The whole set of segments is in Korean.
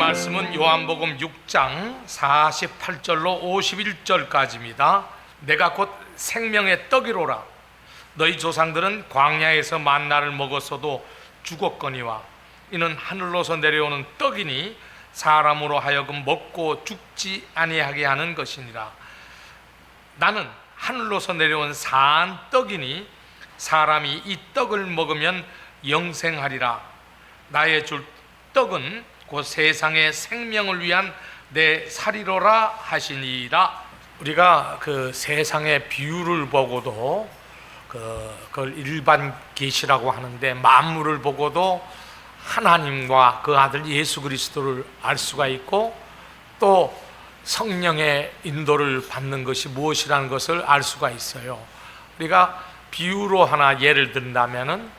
말씀은 요한복음 6장 48절로 51절까지입니다. 내가 곧 생명의 떡이로라. 너희 조상들은 광야에서 만나를 먹었어도 죽었거니와 이는 하늘로서 내려오는 떡이니 사람으로 하여금 먹고 죽지 아니하게 하는 것이니라. 나는 하늘로서 내려온 사한 떡이니 사람이 이 떡을 먹으면 영생하리라. 나의 줄 떡은 곧 세상의 생명을 위한 내 살이로라 하시니라. 우리가 그 세상의 비유를 보고도 그걸 일반 계시라고 하는데, 만물을 보고도 하나님과 그 아들 예수 그리스도를 알 수가 있고, 또 성령의 인도를 받는 것이 무엇이라는 것을 알 수가 있어요. 우리가 비유로 하나 예를 든다면은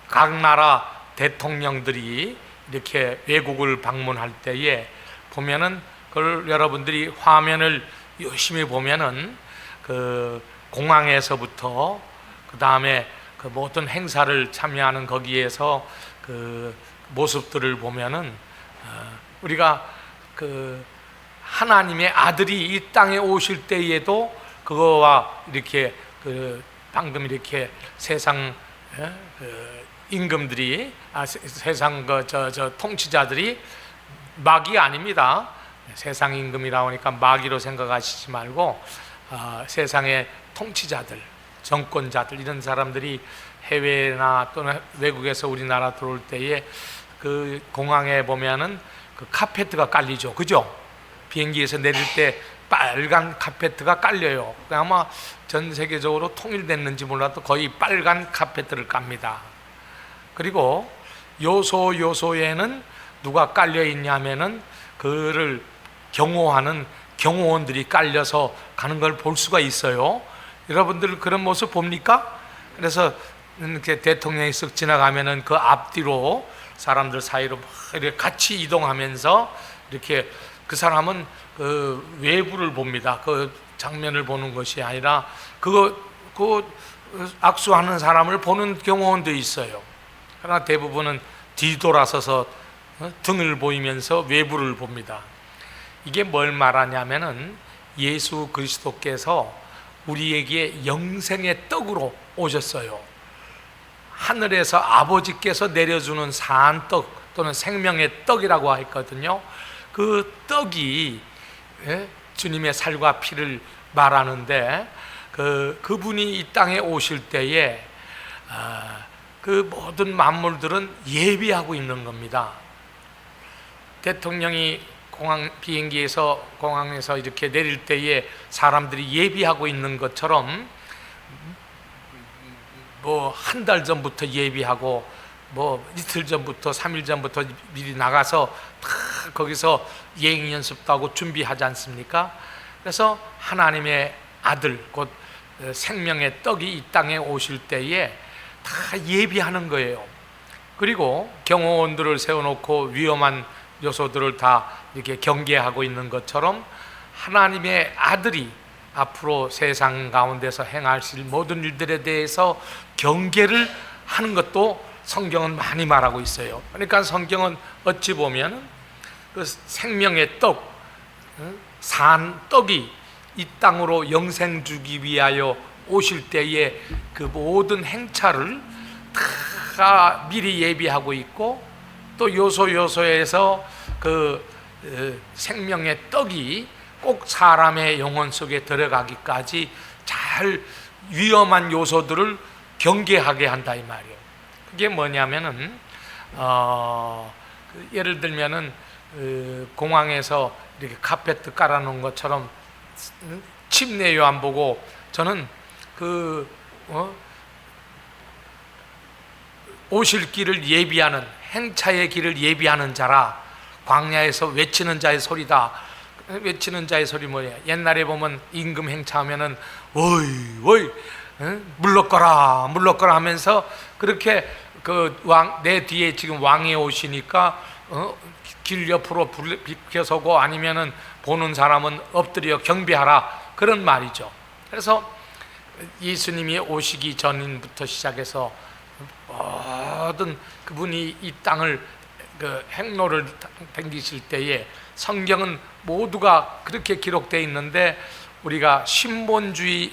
각 나라 대통령들이 이렇게 외국을 방문할 때에 보면은, 그걸 여러분들이 화면을 열심히 보면은 그 공항에서부터 그 다음에 그 모든 행사를 참여하는 거기에서 그 모습들을 보면은 우리가 그 하나님의 아들이 이 땅에 오실 때에도 그거와 이렇게 그 방금 이렇게 세상 임금들이 세상 통치자들이 마귀 아닙니다. 세상 임금이라고 하니까 마귀로 생각하시지 말고 세상의 통치자들, 정권자들, 이런 사람들이 해외나 또는 외국에서 우리나라 들어올 때에 그 공항에 보면은 그 카페트가 깔리죠, 그죠? 비행기에서 내릴 때 빨간 카페트가 깔려요. 아마 전 세계적으로 통일됐는지 몰라도 거의 빨간 카페트를 깝니다. 그리고 요소에는 누가 깔려 있냐면은 그를 경호하는 경호원들이 깔려서 가는 걸 볼 수가 있어요. 여러분들 그런 모습 봅니까? 그래서 이렇게 대통령이 쓱 지나가면은 그 앞뒤로 사람들 사이로 이렇게 같이 이동하면서 이렇게, 그 사람은 그 외부를 봅니다. 그 장면을 보는 것이 아니라 그 악수하는 사람을 보는 경호원도 있어요. 그러나 대부분은 뒤돌아서서 등을 보이면서 외부를 봅니다. 이게 뭘 말하냐면은 예수 그리스도께서 우리에게 영생의 떡으로 오셨어요. 하늘에서 아버지께서 내려주는 사한 떡 또는 생명의 떡이라고 했거든요. 그 떡이 주님의 살과 피를 말하는데, 그분이 이 땅에 오실 때에 그 모든 만물들은 예비하고 있는 겁니다. 대통령이 공항에서 이렇게 내릴 때에 사람들이 예비하고 있는 것처럼, 뭐 한 달 전부터 예비하고, 뭐 이틀 전부터 3일 전부터 미리 나가서 다 거기서 예행 연습도 하고 준비하지 않습니까? 그래서 하나님의 아들 곧 생명의 떡이 이 땅에 오실 때에 다 예비하는 거예요. 그리고 경호원들을 세워놓고 위험한 요소들을 다 이렇게 경계하고 있는 것처럼, 하나님의 아들이 앞으로 세상 가운데서 행하실 모든 일들에 대해서 경계를 하는 것도 성경은 많이 말하고 있어요. 그러니까 성경은 어찌 보면 그 생명의 떡, 산 떡이 이 땅으로 영생 주기 위하여 오실 때에 그 모든 행차를 다 미리 예비하고 있고, 또 요소에서 그 생명의 떡이 꼭 사람의 영혼 속에 들어가기까지 잘 위험한 요소들을 경계하게 한다 이 말이에요. 그게 뭐냐면은 예를 들면은 공항에서 이렇게 카페트 깔아놓은 것처럼 침례요 안 보고, 저는 오실 길을 예비하는, 행차의 길을 예비하는 자라. 광야에서 외치는 자의 소리다. 외치는 자의 소리 뭐예요? 옛날에 보면 임금 행차하면은 어이 물러거라 하면서 그렇게 내 뒤에 지금 왕이 오시니까 길 옆으로 비켜서고, 아니면은 보는 사람은 엎드려 경배하라, 그런 말이죠. 그래서 예수님이 오시기 전부터 시작해서 모든 그분이 이 땅을 그 행로를 댕기실 때에 성경은 모두가 그렇게 기록되어 있는데 우리가 신본주의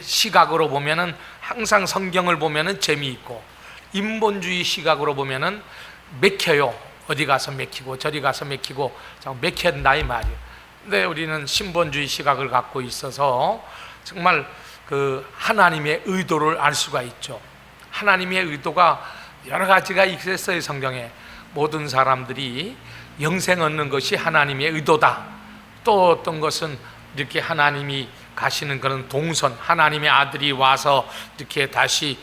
시각으로 보면은 항상 성경을 보면은 재미있고 인본주의 시각으로 보면은 맥혀요. 어디 가서 맥히고 저리 가서 맥히고 맥힌다 이 말이에요. 근데 우리는 신본주의 시각을 갖고 있어서 정말 그 하나님의 의도를 알 수가 있죠. 하나님의 의도가 여러 가지가 있었어요. 성경에 모든 사람들이 영생 얻는 것이 하나님의 의도다. 또 어떤 것은 이렇게 하나님이 가시는 그런 동선, 하나님의 아들이 와서 이렇게 다시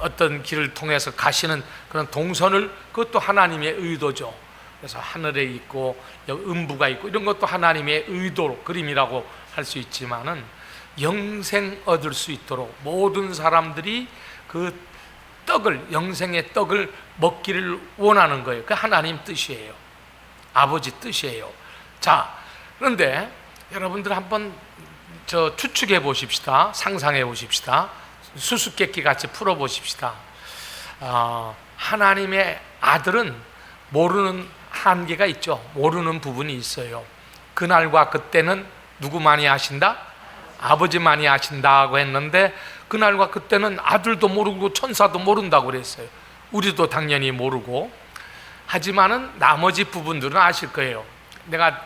어떤 길을 통해서 가시는 그런 동선을, 그것도 하나님의 의도죠. 그래서 하늘에 있고 음부가 있고 이런 것도 하나님의 의도로 그림이라고 할 수 있지만은 영생 얻을 수 있도록 모든 사람들이 그 떡을, 영생의 떡을 먹기를 원하는 거예요. 그 하나님 뜻이에요. 아버지 뜻이에요. 자, 그런데 여러분들 한번 추측해 보십시다. 상상해 보십시다. 수수께끼 같이 풀어 보십시다. 하나님의 아들은 모르는 한계가 있죠. 모르는 부분이 있어요. 그날과 그때는 누구만이 아신다? 아버지만이 아신다고 했는데 그날과 그때는 아들도 모르고 천사도 모른다고 그랬어요. 우리도 당연히 모르고. 하지만은 나머지 부분들은 아실 거예요. 내가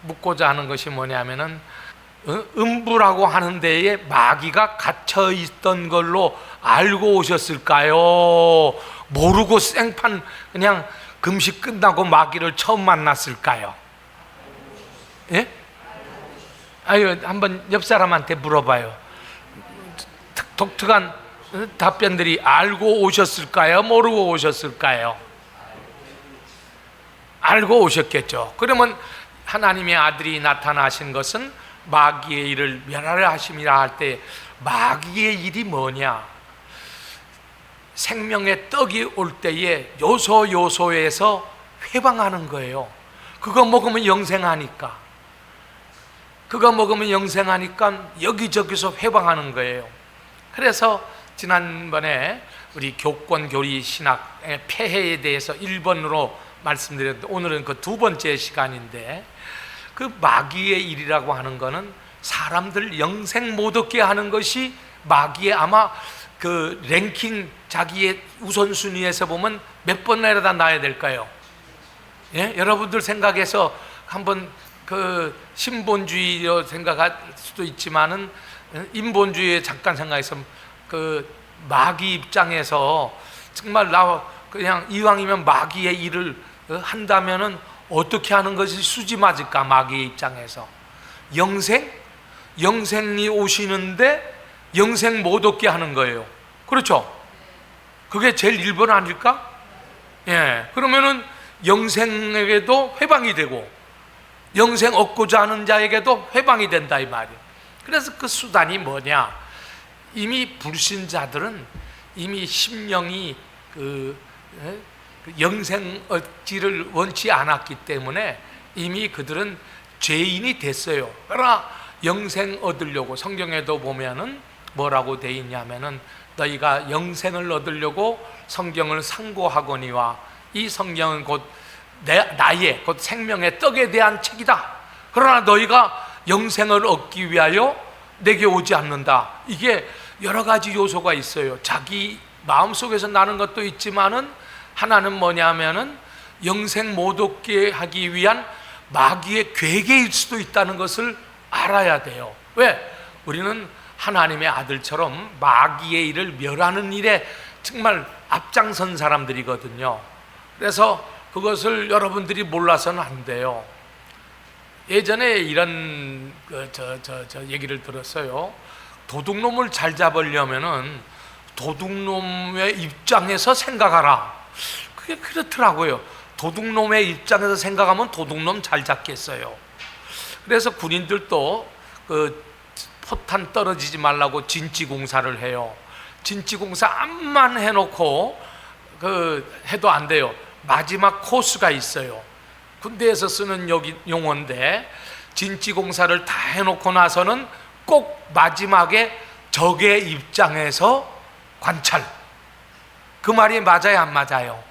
묻고자 하는 것이 뭐냐면은 음부라고 하는 데에 마귀가 갇혀 있던 걸로 알고 오셨을까요? 모르고 생판 그냥 금식 끝나고 마귀를 처음 만났을까요? 예? 아유, 한번 옆 사람한테 물어봐요. 독특한 답변들이 알고 오셨을까요? 모르고 오셨을까요? 알고 오셨겠죠. 그러면 하나님의 아들이 나타나신 것은 마귀의 일을 멸하려 하심이라 할 때 마귀의 일이 뭐냐? 생명의 떡이 올 때에 요소에서 회방하는 거예요. 그거 먹으면 영생하니까. 그거 먹으면 영생하니까 여기저기서 회방하는 거예요. 그래서 지난번에 우리 교권 교리 신학의 폐해에 대해서 1번으로 말씀드렸는데 오늘은 그 두 번째 시간인데, 그 마귀의 일이라고 하는 거는 사람들 영생 못 얻게 하는 것이 마귀의 아마 그 랭킹, 자기의 우선순위에서 보면 몇 번 내려다 놔야 될까요? 예? 여러분들 생각해서 한번 그 신본주의로 생각할 수도 있지만은 인본주의에 잠깐 생각해서 그 마귀 입장에서 정말 나 그냥 이왕이면 마귀의 일을 한다면은 어떻게 하는 것이 수지 맞을까? 마귀의 입장에서 영생이 오시는데 영생 못 얻게 하는 거예요. 그렇죠? 그게 제일 1번 아닐까? 예. 그러면은 영생에게도 회방이 되고 영생 얻고자 하는 자에게도 회방이 된다 이 말이에요. 그래서 그 수단이 뭐냐? 이미 불신자들은 이미 심령이 그 영생 얻기를 원치 않았기 때문에 이미 그들은 죄인이 됐어요. 그러나 영생 얻으려고 성경에도 보면은 뭐라고 돼 있냐면은 너희가 영생을 얻으려고 성경을 상고하거니와 이 성경은 곧 나의 곧 생명의 떡에 대한 책이다. 그러나 너희가 영생을 얻기 위하여 내게 오지 않는다. 이게 여러 가지 요소가 있어요. 자기 마음속에서 나는 것도 있지만은 하나는 뭐냐면은 영생 못 얻게 하기 위한 마귀의 괴계일 수도 있다는 것을 알아야 돼요. 왜? 우리는 하나님의 아들처럼 마귀의 일을 멸하는 일에 정말 앞장선 사람들이거든요. 그래서 그것을 여러분들이 몰라서는 안 돼요. 예전에 이런 얘기를 들었어요. 도둑놈을 잘 잡으려면은 도둑놈의 입장에서 생각하라. 그게 그렇더라고요. 도둑놈의 입장에서 생각하면 도둑놈 잘 잡겠어요. 그래서 군인들도 그 포탄 떨어지지 말라고 진지공사를 해요. 진지공사 암만 해놓고 해도 안 돼요. 마지막 코스가 있어요. 군대에서 쓰는 용어인데 진지공사를 다 해놓고 나서는 꼭 마지막에 적의 입장에서 관찰. 그 말이 맞아요, 안 맞아요?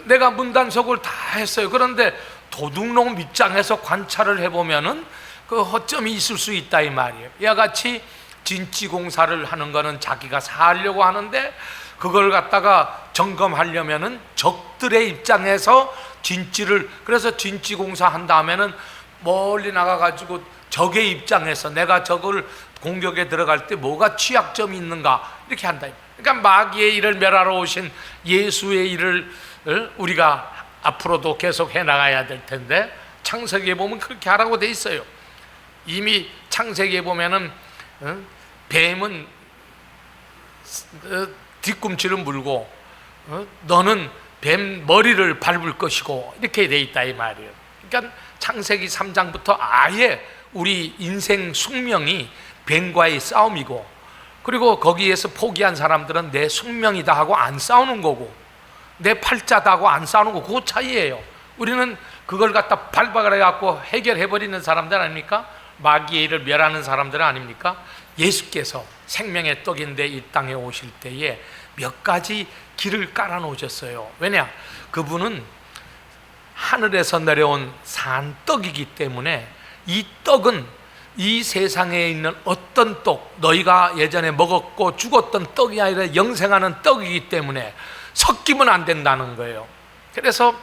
내가 문단속을 다 했어요. 그런데 도둑놈 입장에서 관찰을 해보면은 그 허점이 있을 수 있다 이 말이에요. 이와 같이 진지공사를 하는 거는 자기가 살려고 하는데 그걸 갖다가 점검하려면은 적들의 입장에서 진지를, 그래서 진지공사 한 다음에는 멀리 나가가지고 적의 입장에서 내가 적을 공격에 들어갈 때 뭐가 취약점이 있는가 이렇게 한다. 그러니까 마귀의 일을 멸하러 오신 예수의 일을 우리가 앞으로도 계속 해나가야 될 텐데, 창세기에 보면 그렇게 하라고 돼 있어요. 이미 창세기에 보면은 뱀은 뒤꿈치를 물고 너는 뱀 머리를 밟을 것이고 이렇게 돼 있다 이 말이에요. 그러니까 창세기 3장부터 아예 우리 인생 숙명이 뱀과의 싸움이고, 그리고 거기에서 포기한 사람들은 내 숙명이다 하고 안 싸우는 거고, 내 팔자다 하고 안 싸우는 거, 그 차이예요. 우리는 그걸 갖다 발박을 해갖고 해결해버리는 사람들 아닙니까? 마귀의 일을 멸하는 사람들 아닙니까? 예수께서 생명의 떡인데 이 땅에 오실 때에 몇 가지 길을 깔아놓으셨어요. 왜냐? 그분은 하늘에서 내려온 산떡이기 때문에 이 떡은 이 세상에 있는 어떤 떡, 너희가 예전에 먹었고 죽었던 떡이 아니라 영생하는 떡이기 때문에 섞이면 안 된다는 거예요. 그래서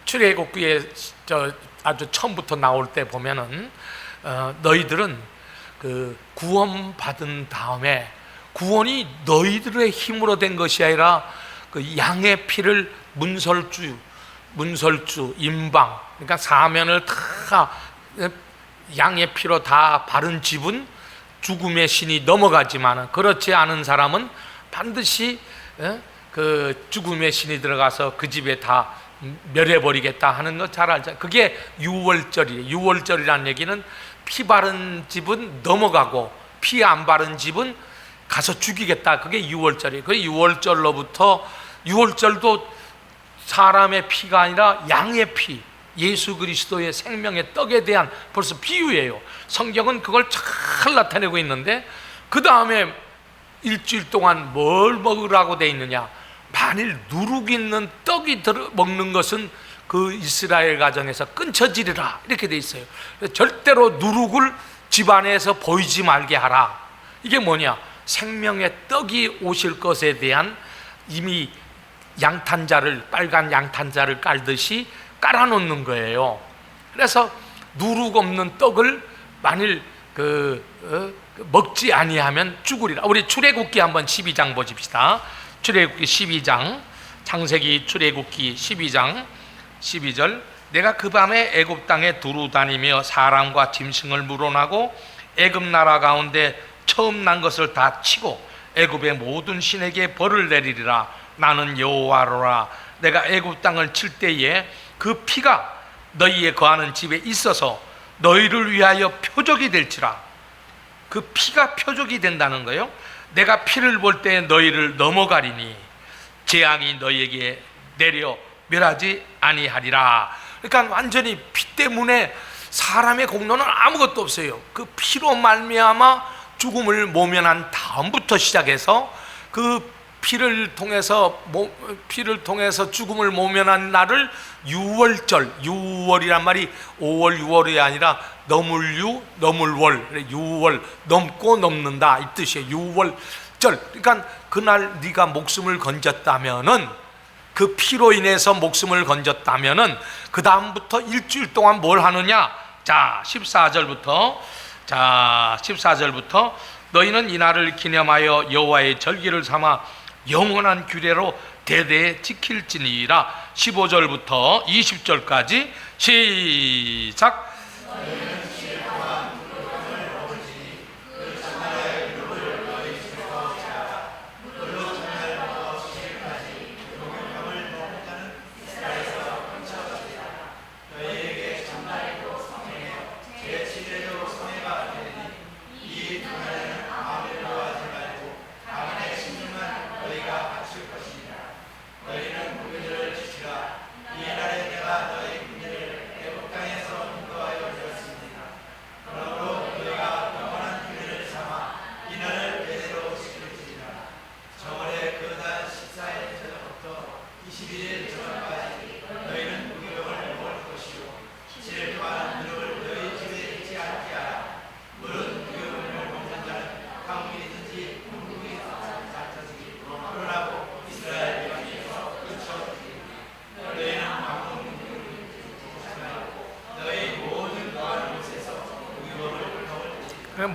출애굽기에 아주 처음부터 나올 때 보면은 너희들은 그 구원받은 다음에 구원이 너희들의 힘으로 된 것이 아니라 그 양의 피를 문설주, 임방, 그러니까 사면을 다 양의 피로 다 바른 집은 죽음의 신이 넘어가지만 그렇지 않은 사람은 반드시 그 죽음의 신이 들어가서 그 집에 다 멸해버리겠다 하는 거 잘 알죠. 그게 유월절이에요. 유월절이라는 얘기는 피 바른 집은 넘어가고 피 안 바른 집은 가서 죽이겠다. 그게 유월절이에요. 그 유월절로부터, 유월절도 사람의 피가 아니라 양의 피, 예수 그리스도의 생명의 떡에 대한 벌써 비유예요. 성경은 그걸 잘 나타내고 있는데, 그 다음에 일주일 동안 뭘 먹으라고 돼 있느냐? 만일 누룩 있는 떡이 먹는 것은 그 이스라엘 가정에서 끊쳐지리라 이렇게 돼 있어요. 절대로 누룩을 집안에서 보이지 말게 하라. 이게 뭐냐? 생명의 떡이 오실 것에 대한 이미 양탄자를, 빨간 양탄자를 깔듯이 깔아놓는 거예요. 그래서 누룩 없는 떡을 만일 먹지 아니하면 죽으리라. 우리 출애굽기 한번 12장 보십시다. 출애굽기 12장, 창세기 출애굽기 12장 12절. 내가 그 밤에 애굽 땅에 두루 다니며 사람과 짐승을 물어나고 애굽 나라 가운데 처음 난 것을 다 치고 애굽의 모든 신에게 벌을 내리리라. 나는 여호와로라. 내가 애굽 땅을 칠 때에 그 피가 너희의 거하는 집에 있어서 너희를 위하여 표적이 될지라. 그 피가 표적이 된다는 거예요. 내가 피를 볼 때 너희를 넘어가리니 재앙이 너희에게 내려 멸하지 아니하리라. 그러니까 완전히 피 때문에 사람의 공로는 아무것도 없어요. 그 피로 말미암아 죽음을 모면한 다음부터 시작해서 그 피를 통해서 죽음을 모면한 날을 유월절, 유월이란 말이 5월 6월이 아니라 넘을유 넘을월, 유월, 넘고 넘는다 이 뜻이에요. 유월절. 그러니까 그날 네가 목숨을 건졌다면은, 그 피로 인해서 목숨을 건졌다면은 그 다음부터 일주일 동안 뭘 하느냐? 자, 14절부터 너희는 이날을 기념하여 여호와의 절기를 삼아 영원한 규례로 대대에 지킬지니라. 15절부터 20절까지 시작.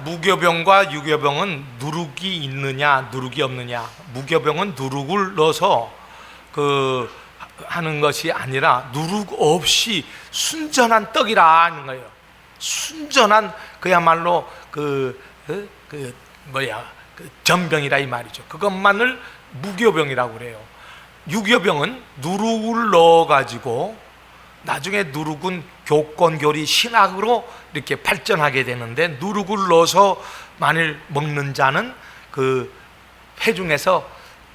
무교병과 유교병은 누룩이 있느냐 누룩이 없느냐, 무교병은 누룩을 넣어서 하는 것이 아니라 누룩 없이 순전한 떡이라 하는 거예요. 순전한 그야말로 전병이라 이 말이죠. 그것만을 무교병이라고 그래요. 유교병은 누룩을 넣어가지고 나중에 누룩은 교권교리 신학으로 이렇게 발전하게 되는데, 누룩을 넣어서 만일 먹는 자는 그 회중에서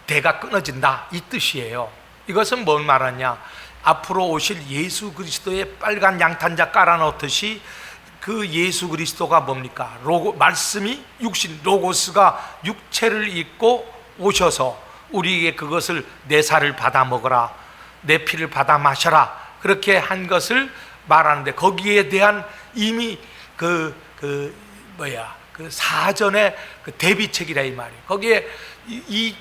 대가 끊어진다 이 뜻이에요. 이것은 뭘 말하냐, 앞으로 오실 예수 그리스도의 빨간 양탄자 깔아놓듯이 그 예수 그리스도가 뭡니까? 말씀이 육신, 로고스가 육체를 입고 오셔서 우리에게 그것을 내 살을 받아 먹어라, 내 피를 받아 마셔라, 그렇게 한 것을 말하는데, 거기에 대한 이미 그 사전의 그 대비책이라 이 말이에요. 거기에 이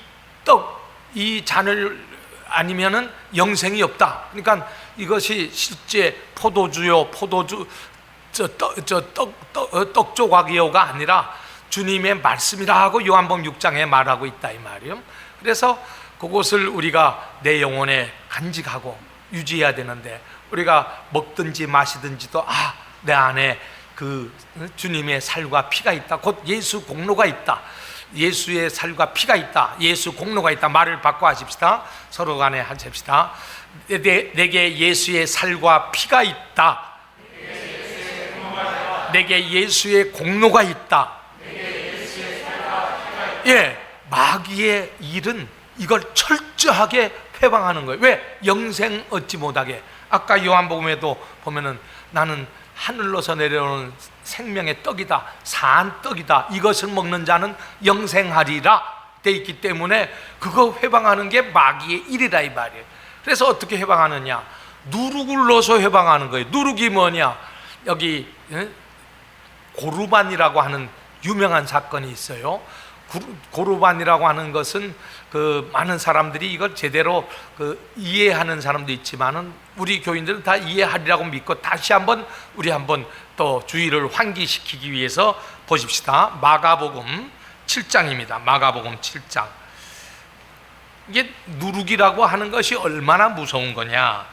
잔을 아니면은 영생이 없다. 그러니까 이것이 실제 포도주요, 떡 조각이요가 아니라 주님의 말씀이라 하고 요한복음 6장에 말하고 있다 이 말이에요. 그래서 그것을 우리가 내 영혼에 간직하고 유지해야 되는데, 우리가 먹든지 마시든지도 내 안에 그 주님의 살과 피가 있다, 곧 예수 공로가 있다, 예수의 살과 피가 있다, 예수 공로가 있다, 말을 바꿔 하십시다. 서로 간에 하십시다. 내게 예수의 살과 피가 있다, 내게 예수의 공로가 있다. 마귀의 일은 이걸 철저하게 회방하는 거예요. 왜? 영생 얻지 못하게. 아까 요한복음에도 보면은 나는 하늘로서 내려오는 생명의 떡이다, 산 떡이다, 이것을 먹는 자는 영생하리라 돼 있기 때문에 그거 회방하는 게 마귀의 일이라 이 말이에요. 그래서 어떻게 회방하느냐, 누룩을 넣어서 회방하는 거예요. 누룩이 뭐냐, 여기 고르반이라고 하는 유명한 사건이 있어요. 고르반이라고 하는 것은 많은 사람들이 이걸 제대로 이해하는 사람도 있지만은 우리 교인들은 다 이해하리라고 믿고 다시 한번 우리 한번 또 주의를 환기시키기 위해서 보십시다. 마가복음 7장입니다. 마가복음 7장. 이게 누룩이라고 하는 것이 얼마나 무서운 거냐.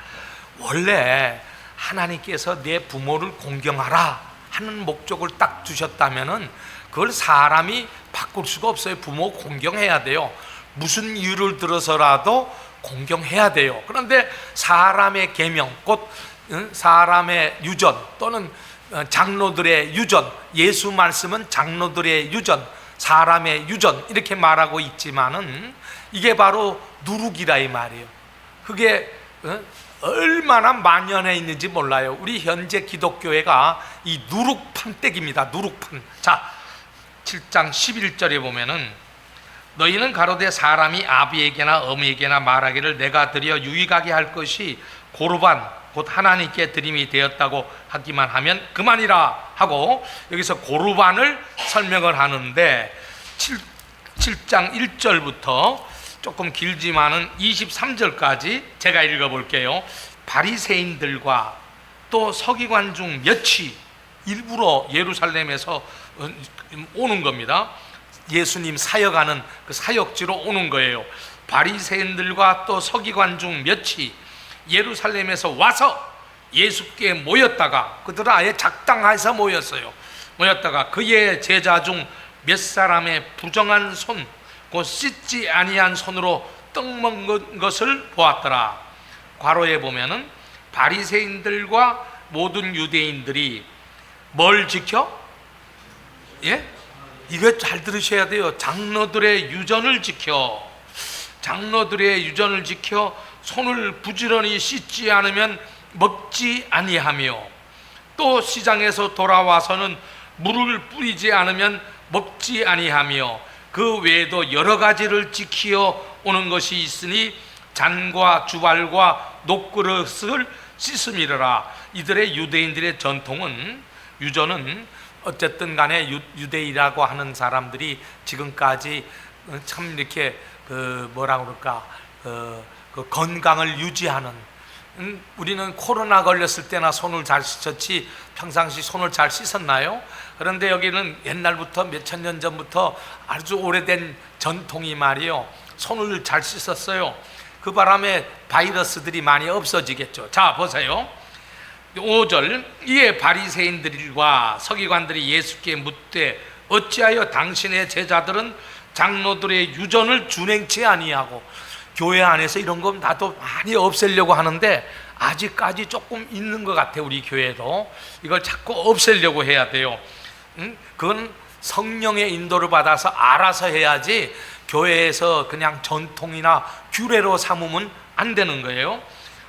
원래 하나님께서 내 부모를 공경하라 하는 목적을 딱 두셨다면은 그걸 사람이 바꿀 수가 없어요. 부모 공경해야 돼요. 무슨 이유를 들어서라도 공경해야 돼요. 그런데 사람의 계명, 곧 사람의 유전 또는 장로들의 유전, 예수 말씀은 장로들의 유전, 사람의 유전 이렇게 말하고 있지만은 이게 바로 누룩이라 이 말이에요. 그게 얼마나 만연해 있는지 몰라요. 우리 현재 기독교회가 이 누룩판댁입니다. 누룩판. 자, 7장 11절에 보면은 너희는 가로되 사람이 아비에게나 어미에게나 말하기를 내가 드려 유익하게 할 것이 고르반 곧 하나님께 드림이 되었다고 하기만 하면 그만이라 하고 여기서 고르반을 설명을 하는데 7장 1절부터 조금 길지만은 23절까지 제가 읽어볼게요. 바리새인들과 또 서기관 중 몇이 일부러 예루살렘에서 오는 겁니다. 예수님 사역하는 그 사역지로 오는 거예요. 바리새인들과 또 서기관 중 몇이 예루살렘에서 와서 예수께 모였다가, 그들은 아예 작당해서 모였어요. 모였다가 그의 제자 중 몇 사람의 부정한 손, 곧 씻지 아니한 손으로 떡 먹은 것을 보았더라. 괄호에 보면은 바리새인들과 모든 유대인들이 뭘 지켜? 이거 잘 들으셔야 돼요. 장로들의 유전을 지켜, 장로들의 유전을 지켜 손을 부지런히 씻지 않으면 먹지 아니하며, 또 시장에서 돌아와서는 물을 뿌리지 않으면 먹지 아니하며, 그 외에도 여러 가지를 지키어 오는 것이 있으니 잔과 주발과 녹그릇을 씻음이라. 이들의 유대인들의 전통은, 유전은 어쨌든 간에 유대인이라고 하는 사람들이 지금까지 참 이렇게 뭐라 그럴까, 그 건강을 유지하는, 우리는 코로나 걸렸을 때나 손을 잘 씻었지 평상시 손을 잘 씻었나요? 그런데 여기는 옛날부터 몇천 년 전부터 아주 오래된 전통이 말이요, 손을 잘 씻었어요. 그 바람에 바이러스들이 많이 없어지겠죠. 자, 보세요. 5절, 이에 바리새인들과 서기관들이 예수께 묻되 어찌하여 당신의 제자들은 장로들의 유전을 준행치 아니하고. 교회 안에서 이런 거 나도 많이 없애려고 하는데 아직까지 조금 있는 것 같아요. 우리 교회도 이걸 자꾸 없애려고 해야 돼요. 그건 성령의 인도를 받아서 알아서 해야지 교회에서 그냥 전통이나 규례로 삼으면 안 되는 거예요.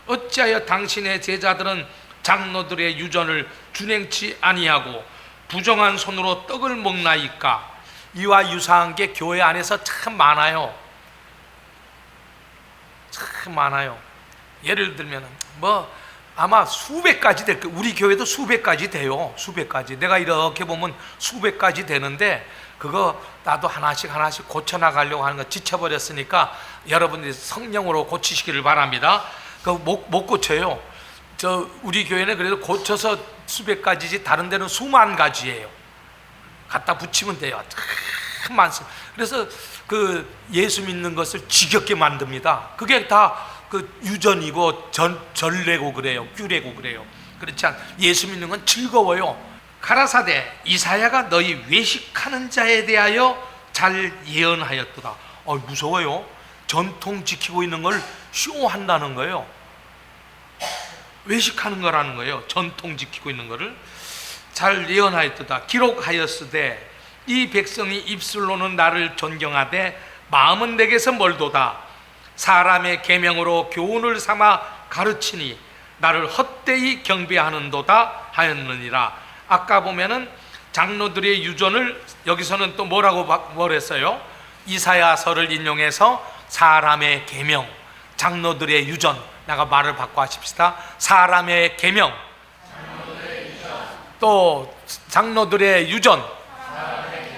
어찌하여 당신의 제자들은 장로들의 유전을 준행치 아니하고 부정한 손으로 떡을 먹나이까. 이와 유사한 게 교회 안에서 참 많아요. 참 많아요. 예를 들면 뭐 아마 수백 가지 될 거예요. 우리 교회도 수백 가지 돼요. 수백 가지. 내가 이렇게 보면 수백 가지 되는데 그거 나도 하나씩 고쳐나가려고 하는 거 지쳐버렸으니까 여러분들이 성령으로 고치시기를 바랍니다. 그거 못 고쳐요. 우리 교회는 그래도 고쳐서 수백 가지지 다른 데는 수만 가지예요. 갖다 붙이면 돼요. 참 많습니다. 그래서 그 예수 믿는 것을 지겹게 만듭니다. 그게 다 그 유전이고 전례고 그래요. 규례고 그래요. 그렇지 않? 예수 믿는 건 즐거워요. 가라사대 이사야가 너희 외식하는 자에 대하여 잘 예언하였도다. 무서워요. 전통 지키고 있는 걸 쇼한다는 거예요. 외식하는 거라는 거예요. 전통 지키고 있는 거를 잘 예언하였도다. 기록하였으되 이 백성이 입술로는 나를 존경하되 마음은 내게서 멀도다. 사람의 계명으로 교훈을 삼아 가르치니 나를 헛되이 경배하는도다 하였느니라. 아까 보면은 장로들의 유전을 여기서는 또 뭐라고 했어요? 이사야서를 인용해서 사람의 계명, 장로들의 유전. 내가 말을 바꿔 하십시다. 사람의 계명, 또 장로들의 유전.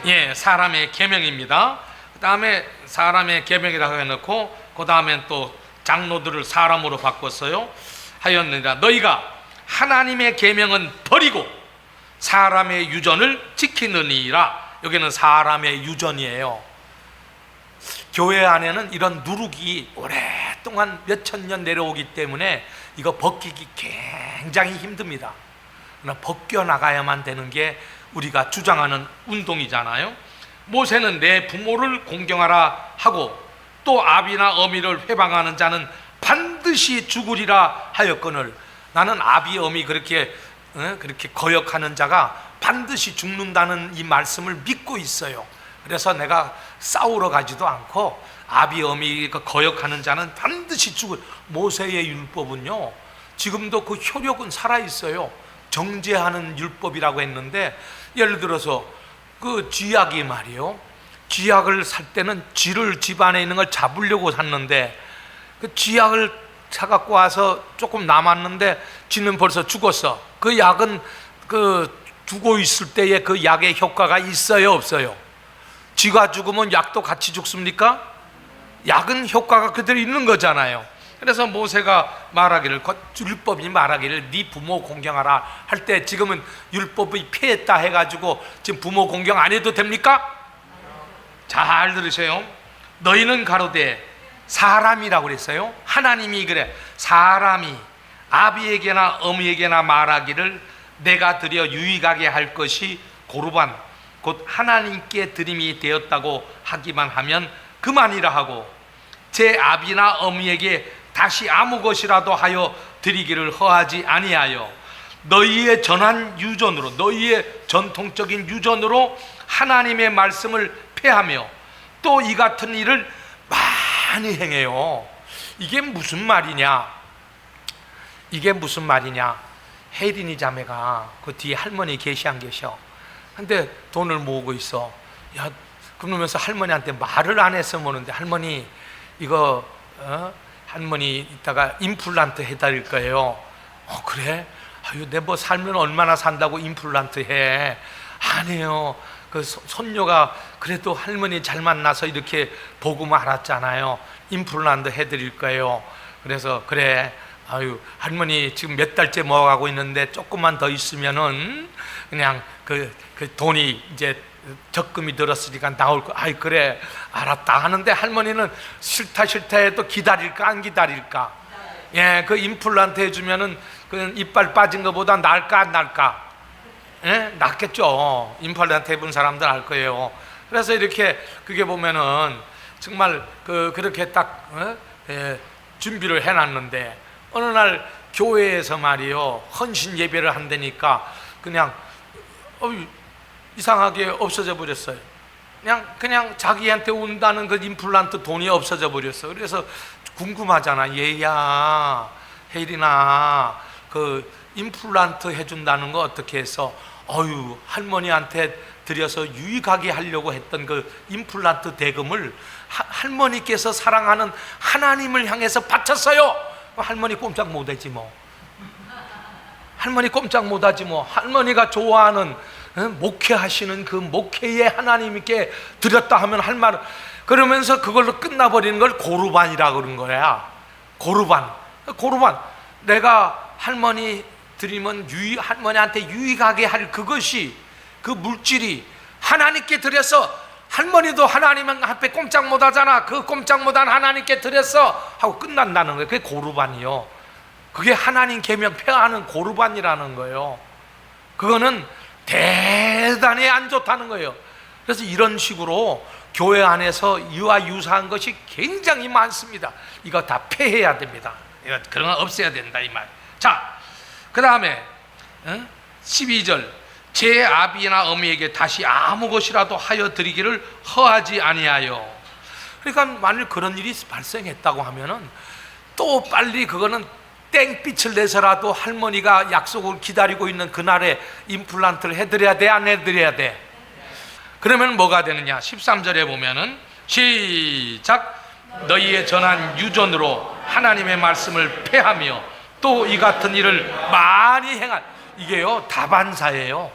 예, 사람의 계명입니다. 그 다음에 사람의 계명이라고 해놓고 그 다음엔 또 장로들을 사람으로 바꿨어요. 하였느니라. 너희가 하나님의 계명은 버리고 사람의 유전을 지키느니라. 여기는 사람의 유전이에요. 교회 안에는 이런 누룩이 오랫동안 몇천 년 내려오기 때문에 이거 벗기기 굉장히 힘듭니다. 그러나 벗겨나가야만 되는 게 우리가 주장하는 운동이잖아요. 모세는 내 부모를 공경하라 하고 또 아비나 어미를 회방하는 자는 반드시 죽으리라 하였거늘. 나는 아비 어미 그렇게 거역하는 자가 반드시 죽는다는 이 말씀을 믿고 있어요. 그래서 내가 싸우러 가지도 않고 아비 어미 거역하는 자는 반드시 죽을. 모세의 율법은요 지금도 그 효력은 살아있어요. 정죄하는 율법이라고 했는데, 예를 들어서 그 쥐약이 말이요, 쥐약을 살 때는 쥐를 집 안에 있는 걸 잡으려고 샀는데 그 쥐약을 사갖고 와서 조금 남았는데 쥐는 벌써 죽었어. 그 약은 그 두고 있을 때에 그 약의 효과가 있어요, 없어요? 쥐가 죽으면 약도 같이 죽습니까? 약은 효과가 그대로 있는 거잖아요. 그래서 모세가 말하기를, 율법이 말하기를 네 부모 공경하라 할 때 지금은 율법이 폐했다 해가지고 지금 부모 공경 안 해도 됩니까? 잘 들으세요. 너희는 가로되, 사람이라고 그랬어요. 하나님이 그래, 사람이 아비에게나 어미에게나 말하기를 내가 드려 유익하게 할 것이 고르반 곧 하나님께 드림이 되었다고 하기만 하면 그만이라 하고, 제 아비나 어미에게 다시 아무 것이라도 하여 드리기를 허하지 아니하여 너희의 전한 유전으로, 너희의 전통적인 유전으로 하나님의 말씀을 폐하며 또 이 같은 일을 많이 행해요. 이게 무슨 말이냐? 이게 무슨 말이냐? 혜린이 자매가 그 뒤에 할머니 계시 안 계셔? 근데 돈을 모으고 있어. 야, 그러면서 할머니한테 말을 안 했으면 오는데, 할머니 이거 할머니 이따가 임플란트 해드릴 거예요. 그래? 아유, 내 뭐 살면 얼마나 산다고 임플란트 해? 아니에요. 그 손녀가 그래도 할머니 잘 만나서 이렇게 보고 말았잖아요. 임플란트 해드릴 거예요. 그래서 그래, 아유, 할머니 지금 몇 달째 먹어가고 있는데 조금만 더 있으면은 그냥 그 돈이 이제 적금이 들었으니까 나올 거. 아이, 그래, 알았다 하는데 할머니는 싫다 해도 기다릴까 안 기다릴까? 예, 그 임플란트 해주면은 그 이빨 빠진 것보다 나을까 안 나을까? 예, 낫겠죠. 임플란트 해본 사람들 알 거예요. 그래서 이렇게 그게 보면은 정말 그렇게 딱 준비를 해놨는데 어느 날 교회에서 말이요, 헌신 예배를 한다니까 그냥 이상하게 없어져 버렸어요. 그냥 자기한테 온다는 그 임플란트 돈이 없어져 버렸어. 그래서 궁금하잖아. 얘야, 혜린아, 그 임플란트 해준다는 거 어떻게 해서? 할머니한테 드려서 유익하게 하려고 했던 그 임플란트 대금을 할머니께서 사랑하는 하나님을 향해서 바쳤어요. 할머니 꼼짝 못하지 뭐. 할머니 꼼짝 못하지 뭐. 할머니가 좋아하는 목회하시는 그 목회에 하나님께 드렸다 하면 할 말, 그러면서 그걸로 끝나버리는 걸 고르반이라고 그런 거야. 고르반. 내가 할머니 드리면 할머니한테 유익하게 할 그것이, 그 물질이 하나님께 드려서, 할머니도 하나님 앞에 꼼짝 못하잖아. 그 꼼짝 못한 하나님께 드렸어 하고 끝난다는 거예요. 그게 고르반이요. 그게 하나님 계명 폐하는 고르반이라는 거예요. 그거는 대단히 안 좋다는 거예요. 그래서 이런 식으로 교회 안에서 이와 유사한 것이 굉장히 많습니다. 이거 다 폐해야 됩니다. 그런 건 없애야 된다 이 말. 자, 그 다음에 12절, 제 아비나 어미에게 다시 아무 것이라도 하여 드리기를 허하지 아니하여. 그러니까 만일 그런 일이 발생했다고 하면은 또 빨리 그거는 땡빛을 내서라도 할머니가 약속을 기다리고 있는 그날에 임플란트를 해드려야 돼, 안 해드려야 돼? 그러면 뭐가 되느냐? 13절에 보면은 시작. 너희의 전한 유전으로 하나님의 말씀을 폐하며 또 이 같은 일을 많이 행한. 이게요, 다반사예요.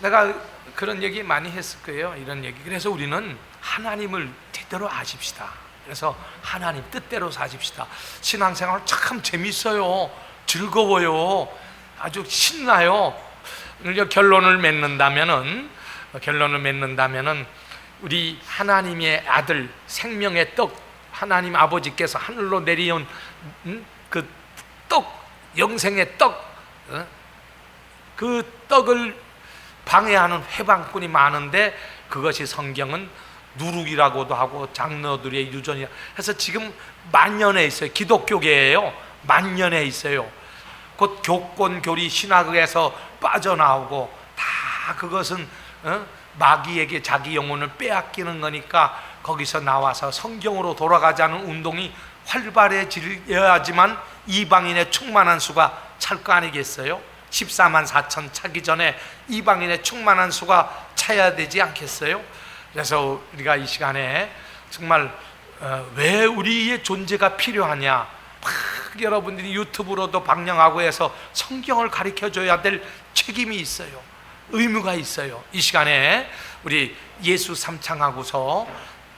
내가 그런 얘기 많이 했을 거예요. 이런 얘기. 그래서 우리는 하나님을 제대로 아십시다. 그래서 하나님 뜻대로 사십시다. 신앙생활 참 재밌어요. 즐거워요. 아주 신나요. 결론을 맺는다면은 우리 하나님의 아들, 생명의 떡, 하나님 아버지께서 하늘로 내려온 그 떡, 영생의 떡, 그 떡을 방해하는 회방꾼이 많은데 그것이 성경은 누룩이라고도 하고 장로들의 유전이라 해서 지금 만연해 있어요. 기독교계예요. 만연해 있어요. 곧 교권 교리 신학에서 빠져나오고 다 그것은 마귀에게 자기 영혼을 빼앗기는 거니까 거기서 나와서 성경으로 돌아가자는 운동이 활발해져야지만 이방인의 충만한 수가 찰 거 아니겠어요? 14만 4천 차기 전에 이방인의 충만한 수가 차야 되지 않겠어요? 그래서 우리가 이 시간에 정말 왜 우리의 존재가 필요하냐, 막 여러분들이 유튜브로도 방영하고 해서 성경을 가르쳐줘야 될 책임이 있어요. 의무가 있어요. 이 시간에 우리 예수 삼창하고서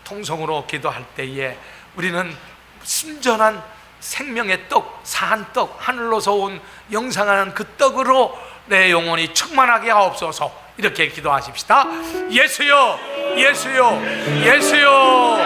통성으로 기도할 때에 우리는 순전한 생명의 떡, 사한 떡, 하늘로서 온 영상하는 그 떡으로 내 영혼이 충만하게 하옵소서. 이렇게 기도하십시다. 예수여, 예수여, 예수여.